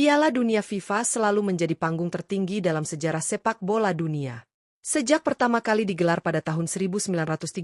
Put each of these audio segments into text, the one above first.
Piala Dunia FIFA selalu menjadi panggung tertinggi dalam sejarah sepak bola dunia. Sejak pertama kali digelar pada tahun 1930,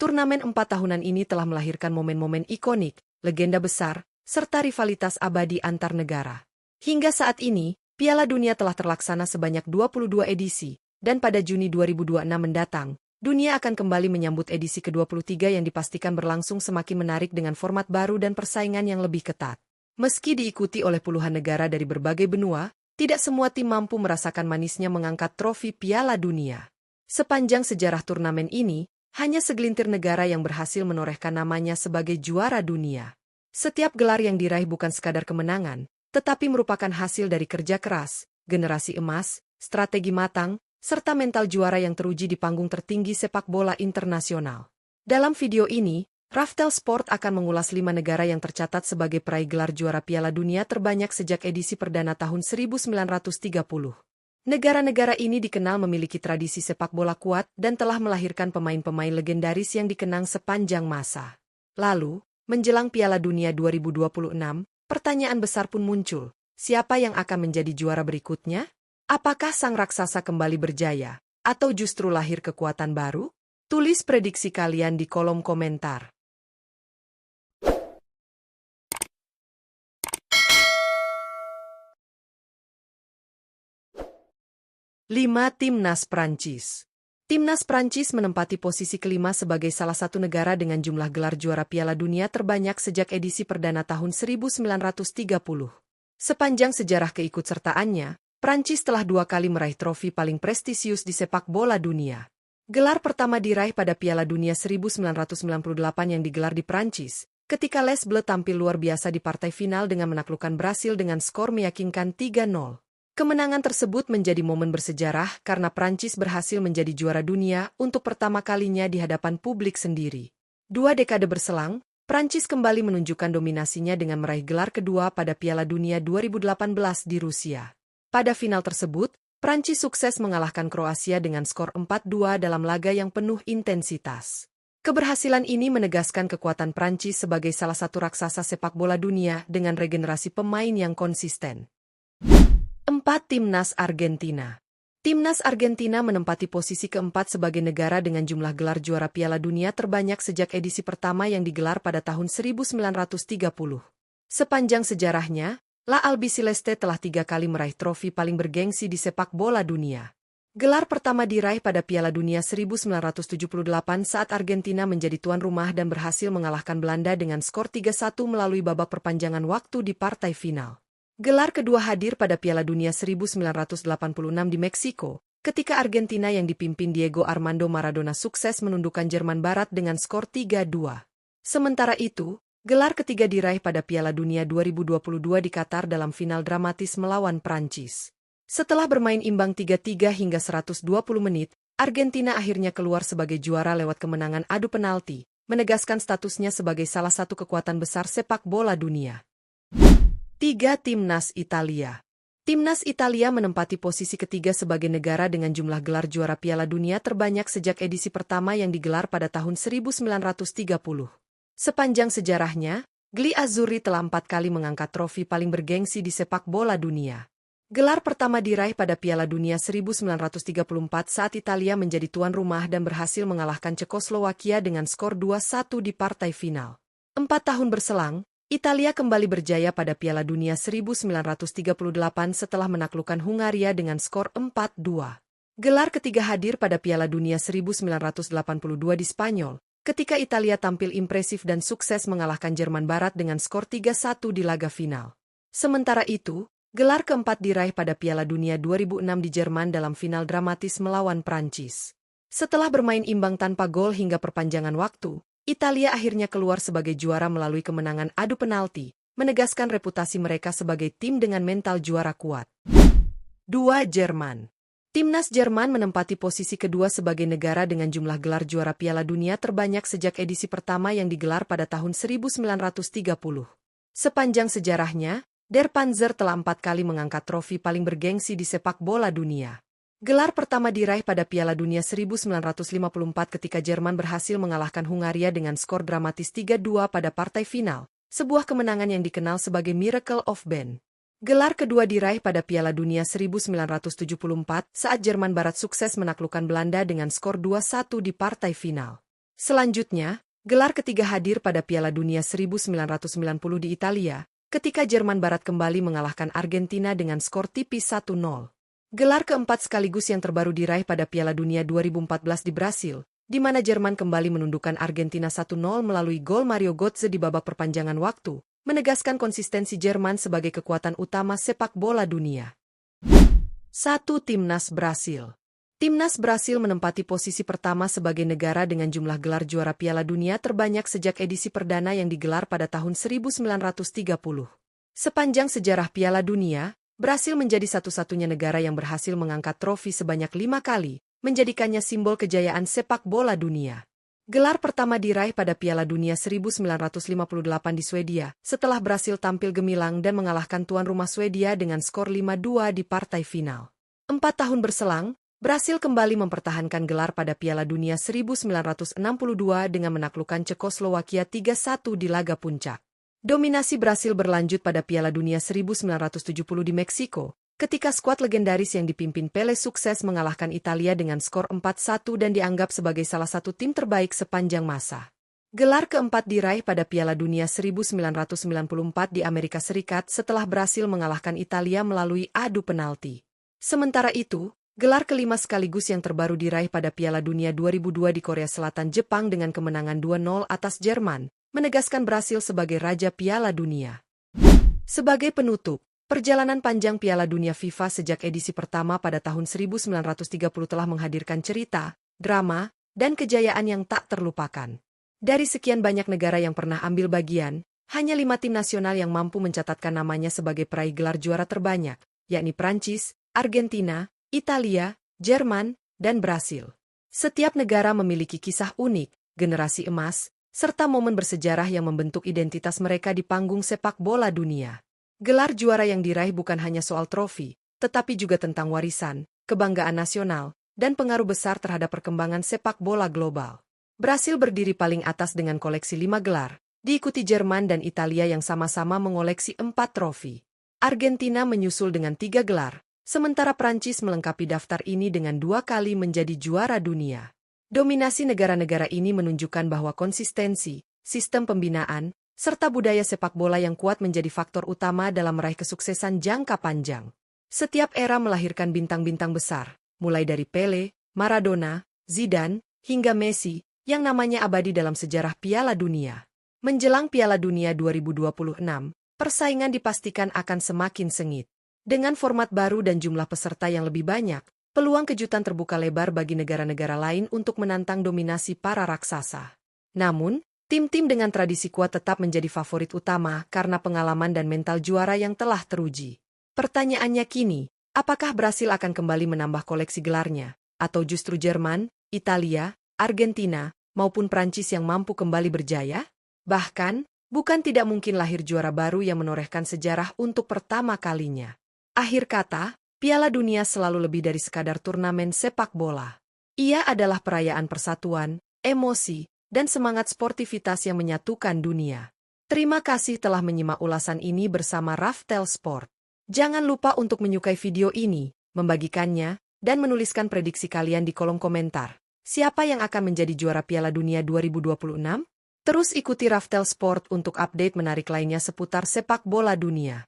turnamen 4 tahunan ini telah melahirkan momen-momen ikonik, legenda besar, serta rivalitas abadi antar negara. Hingga saat ini, Piala Dunia telah terlaksana sebanyak 22 edisi, dan pada Juni 2026 mendatang, dunia akan kembali menyambut edisi ke-23 yang dipastikan berlangsung semakin menarik dengan format baru dan persaingan yang lebih ketat. Meski diikuti oleh puluhan negara dari berbagai benua, tidak semua tim mampu merasakan manisnya mengangkat trofi Piala Dunia. Sepanjang sejarah turnamen ini, hanya segelintir negara yang berhasil menorehkan namanya sebagai juara dunia. Setiap gelar yang diraih bukan sekadar kemenangan, tetapi merupakan hasil dari kerja keras, generasi emas, strategi matang, serta mental juara yang teruji di panggung tertinggi sepak bola internasional. Dalam video ini, Raftel Sport akan mengulas 5 negara yang tercatat sebagai peraih gelar juara Piala Dunia terbanyak sejak edisi perdana tahun 1930. Negara-negara ini dikenal memiliki tradisi sepak bola kuat dan telah melahirkan pemain-pemain legendaris yang dikenang sepanjang masa. Lalu, menjelang Piala Dunia 2026, pertanyaan besar pun muncul. Siapa yang akan menjadi juara berikutnya? Apakah sang raksasa kembali berjaya, atau justru lahir kekuatan baru? Tulis prediksi kalian di kolom komentar. Lima Timnas Prancis. Timnas Prancis menempati posisi kelima sebagai salah satu negara dengan jumlah gelar juara Piala Dunia terbanyak sejak edisi perdana tahun 1930. Sepanjang sejarah keikutsertaannya, Prancis telah 2 kali meraih trofi paling prestisius di sepak bola dunia. Gelar pertama diraih pada Piala Dunia 1998 yang digelar di Prancis, ketika Les Bleus tampil luar biasa di partai final dengan menaklukkan Brasil dengan skor meyakinkan 3-0. Kemenangan tersebut menjadi momen bersejarah karena Prancis berhasil menjadi juara dunia untuk pertama kalinya di hadapan publik sendiri. 2 dekade berselang, Prancis kembali menunjukkan dominasinya dengan meraih gelar kedua pada Piala Dunia 2018 di Rusia. Pada final tersebut, Prancis sukses mengalahkan Kroasia dengan skor 4-2 dalam laga yang penuh intensitas. Keberhasilan ini menegaskan kekuatan Prancis sebagai salah satu raksasa sepak bola dunia dengan regenerasi pemain yang konsisten. 4. Timnas Argentina. Timnas Argentina menempati posisi keempat sebagai negara dengan jumlah gelar juara Piala Dunia terbanyak sejak edisi pertama yang digelar pada tahun 1930. Sepanjang sejarahnya, La Albiceleste telah 3 kali meraih trofi paling bergengsi di sepak bola dunia. Gelar pertama diraih pada Piala Dunia 1978 saat Argentina menjadi tuan rumah dan berhasil mengalahkan Belanda dengan skor 3-1 melalui babak perpanjangan waktu di partai final. Gelar kedua hadir pada Piala Dunia 1986 di Meksiko, ketika Argentina yang dipimpin Diego Armando Maradona sukses menundukkan Jerman Barat dengan skor 3-2. Sementara itu, gelar ketiga diraih pada Piala Dunia 2022 di Qatar dalam final dramatis melawan Prancis. Setelah bermain imbang 3-3 hingga 120 menit, Argentina akhirnya keluar sebagai juara lewat kemenangan adu penalti, menegaskan statusnya sebagai salah satu kekuatan besar sepak bola dunia. 3. Timnas Italia. Timnas Italia menempati posisi ketiga sebagai negara dengan jumlah gelar juara Piala Dunia terbanyak sejak edisi pertama yang digelar pada tahun 1930. Sepanjang sejarahnya, Gli Azzurri telah 4 kali mengangkat trofi paling bergengsi di sepak bola dunia. Gelar pertama diraih pada Piala Dunia 1934 saat Italia menjadi tuan rumah dan berhasil mengalahkan Cekoslowakia dengan skor 2-1 di partai final. 4 tahun berselang, Italia kembali berjaya pada Piala Dunia 1938 setelah menaklukkan Hungaria dengan skor 4-2. Gelar ketiga hadir pada Piala Dunia 1982 di Spanyol, ketika Italia tampil impresif dan sukses mengalahkan Jerman Barat dengan skor 3-1 di laga final. Sementara itu, gelar keempat diraih pada Piala Dunia 2006 di Jerman dalam final dramatis melawan Prancis. Setelah bermain imbang tanpa gol hingga perpanjangan waktu, Italia akhirnya keluar sebagai juara melalui kemenangan adu penalti, menegaskan reputasi mereka sebagai tim dengan mental juara kuat. 2. Jerman. Timnas Jerman menempati posisi kedua sebagai negara dengan jumlah gelar juara Piala Dunia terbanyak sejak edisi pertama yang digelar pada tahun 1930. Sepanjang sejarahnya, Der Panzer telah 4 kali mengangkat trofi paling bergengsi di sepak bola dunia. Gelar pertama diraih pada Piala Dunia 1954 ketika Jerman berhasil mengalahkan Hungaria dengan skor dramatis 3-2 pada partai final, sebuah kemenangan yang dikenal sebagai Miracle of Ben. Gelar kedua diraih pada Piala Dunia 1974 saat Jerman Barat sukses menaklukkan Belanda dengan skor 2-1 di partai final. Selanjutnya, gelar ketiga hadir pada Piala Dunia 1990 di Italia, ketika Jerman Barat kembali mengalahkan Argentina dengan skor tipis 1-0. Gelar keempat sekaligus yang terbaru diraih pada Piala Dunia 2014 di Brasil, di mana Jerman kembali menundukkan Argentina 1-0 melalui gol Mario Götze di babak perpanjangan waktu, menegaskan konsistensi Jerman sebagai kekuatan utama sepak bola dunia. 1. Timnas Brasil. Timnas Brasil menempati posisi pertama sebagai negara dengan jumlah gelar juara Piala Dunia terbanyak sejak edisi perdana yang digelar pada tahun 1930. Sepanjang sejarah Piala Dunia, Brasil menjadi satu-satunya negara yang berhasil mengangkat trofi sebanyak 5 kali, menjadikannya simbol kejayaan sepak bola dunia. Gelar pertama diraih pada Piala Dunia 1958 di Swedia, setelah Brasil tampil gemilang dan mengalahkan tuan rumah Swedia dengan skor 5-2 di partai final. 4 tahun berselang, Brasil kembali mempertahankan gelar pada Piala Dunia 1962 dengan menaklukkan Cekoslowakia 3-1 di laga puncak. Dominasi Brasil berlanjut pada Piala Dunia 1970 di Meksiko, ketika skuad legendaris yang dipimpin Pelé sukses mengalahkan Italia dengan skor 4-1 dan dianggap sebagai salah satu tim terbaik sepanjang masa. Gelar keempat diraih pada Piala Dunia 1994 di Amerika Serikat setelah Brasil mengalahkan Italia melalui adu penalti. Sementara itu, gelar kelima sekaligus yang terbaru diraih pada Piala Dunia 2002 di Korea Selatan Jepang dengan kemenangan 2-0 atas Jerman, menegaskan Brasil sebagai Raja Piala Dunia. Sebagai penutup, perjalanan panjang Piala Dunia FIFA sejak edisi pertama pada tahun 1930 telah menghadirkan cerita, drama, dan kejayaan yang tak terlupakan. Dari sekian banyak negara yang pernah ambil bagian, hanya 5 tim nasional yang mampu mencatatkan namanya sebagai peraih gelar juara terbanyak, yakni Prancis, Argentina, Italia, Jerman, dan Brasil. Setiap negara memiliki kisah unik, generasi emas, serta momen bersejarah yang membentuk identitas mereka di panggung sepak bola dunia. Gelar juara yang diraih bukan hanya soal trofi, tetapi juga tentang warisan, kebanggaan nasional, dan pengaruh besar terhadap perkembangan sepak bola global. Brasil berdiri paling atas dengan koleksi 5 gelar, diikuti Jerman dan Italia yang sama-sama mengoleksi 4 trofi. Argentina menyusul dengan 3 gelar, sementara Prancis melengkapi daftar ini dengan 2 kali menjadi juara dunia. Dominasi negara-negara ini menunjukkan bahwa konsistensi, sistem pembinaan, serta budaya sepak bola yang kuat menjadi faktor utama dalam meraih kesuksesan jangka panjang. Setiap era melahirkan bintang-bintang besar, mulai dari Pelé, Maradona, Zidane, hingga Messi, yang namanya abadi dalam sejarah Piala Dunia. Menjelang Piala Dunia 2026, persaingan dipastikan akan semakin sengit. Dengan format baru dan jumlah peserta yang lebih banyak, peluang kejutan terbuka lebar bagi negara-negara lain untuk menantang dominasi para raksasa. Namun, tim-tim dengan tradisi kuat tetap menjadi favorit utama karena pengalaman dan mental juara yang telah teruji. Pertanyaannya kini, apakah Brasil akan kembali menambah koleksi gelarnya, atau justru Jerman, Italia, Argentina, maupun Prancis yang mampu kembali berjaya? Bahkan, bukan tidak mungkin lahir juara baru yang menorehkan sejarah untuk pertama kalinya. Akhir kata, Piala Dunia selalu lebih dari sekadar turnamen sepak bola. Ia adalah perayaan persatuan, emosi, dan semangat sportivitas yang menyatukan dunia. Terima kasih telah menyimak ulasan ini bersama Raftel Sport. Jangan lupa untuk menyukai video ini, membagikannya, dan menuliskan prediksi kalian di kolom komentar. Siapa yang akan menjadi juara Piala Dunia 2026? Terus ikuti Raftel Sport untuk update menarik lainnya seputar sepak bola dunia.